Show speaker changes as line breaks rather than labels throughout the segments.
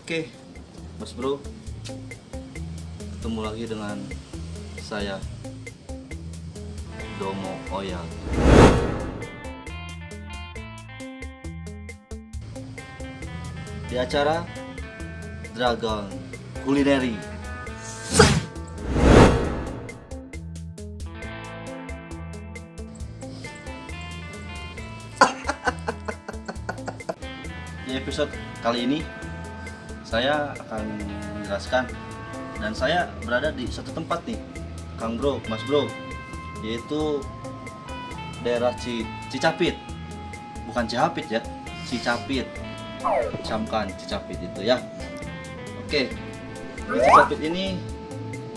Oke, Mas Bro, ketemu lagi dengan saya Domo Oya di acara Dragon Culinary. Di episode kali ini saya akan menjelaskan, dan saya berada di satu tempat nih, Kang Bro, Mas Bro, yaitu daerah Cicapit, bukan Cihapit ya, Cicapit, camkan Cicapit itu ya. Oke, di Cicapit ini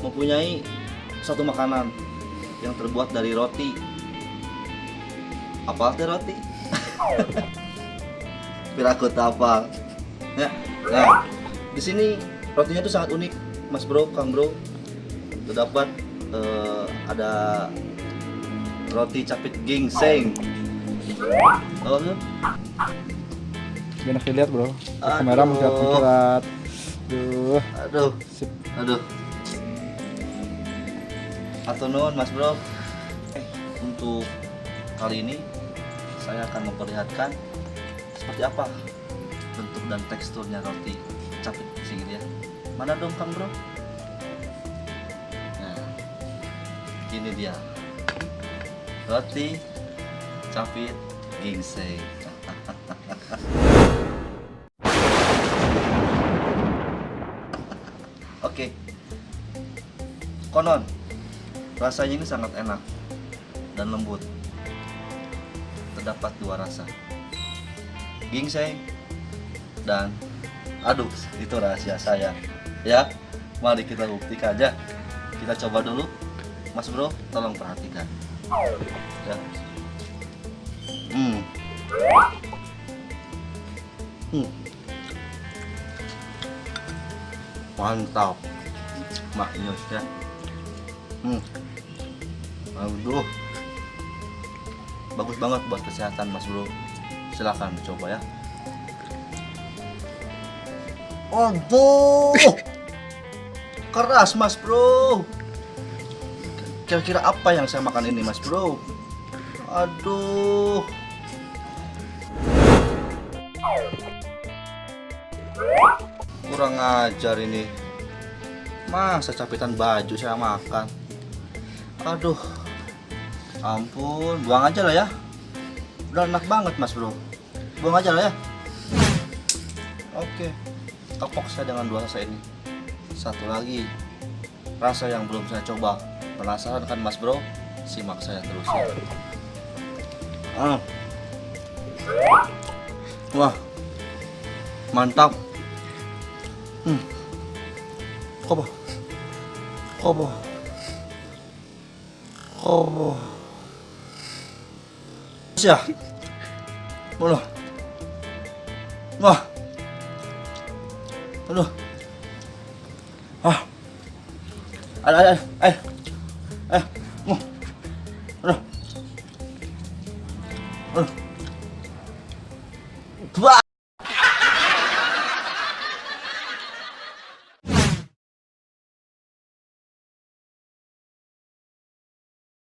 mempunyai satu makanan yang terbuat dari roti. Apa arti roti? Biar aku apa ya. Nah, di sini rotinya itu sangat unik, Mas Bro, Kang Bro. Terdapat ada roti capit gingseng. Oh,
enak dilihat bro.
Aduh.
Kamera mencelat.
aduh,
Sip.
aduh. Atau nuhun, Mas Bro. Untuk kali ini saya akan memperlihatkan seperti apa bentuk dan teksturnya roti capit gingseng ya. Mana dong Kang Bro? Nah, ini dia roti capit gingseng. Oke, konon rasanya ini sangat enak dan lembut. Terdapat dua rasa, gingseng dan aduh, itu rahasia saya ya. Mari kita buktikan aja. Kita coba dulu, Mas Bro, tolong perhatikan ya. Mantap, maknyus ya. Aduh, bagus banget buat kesehatan, Mas Bro. Silakan coba ya. Aduh, keras, Mas Bro. Kira-kira apa yang saya makan ini, Mas Bro? Aduh. Kurang ajar ini. Masa capitan baju saya makan? Aduh. Ampun, buang aja lah ya. Udah enak banget, Mas Bro. Buang aja lah ya. Oke. Topok saya dengan dua rasa ini. Satu lagi, rasa yang belum saya coba. Penasaran kan, Mas Bro? Simak saya terus ya. Wah, mantap. Kobo. Siap. Mana? Wah. Aduh. Ada. Aduh.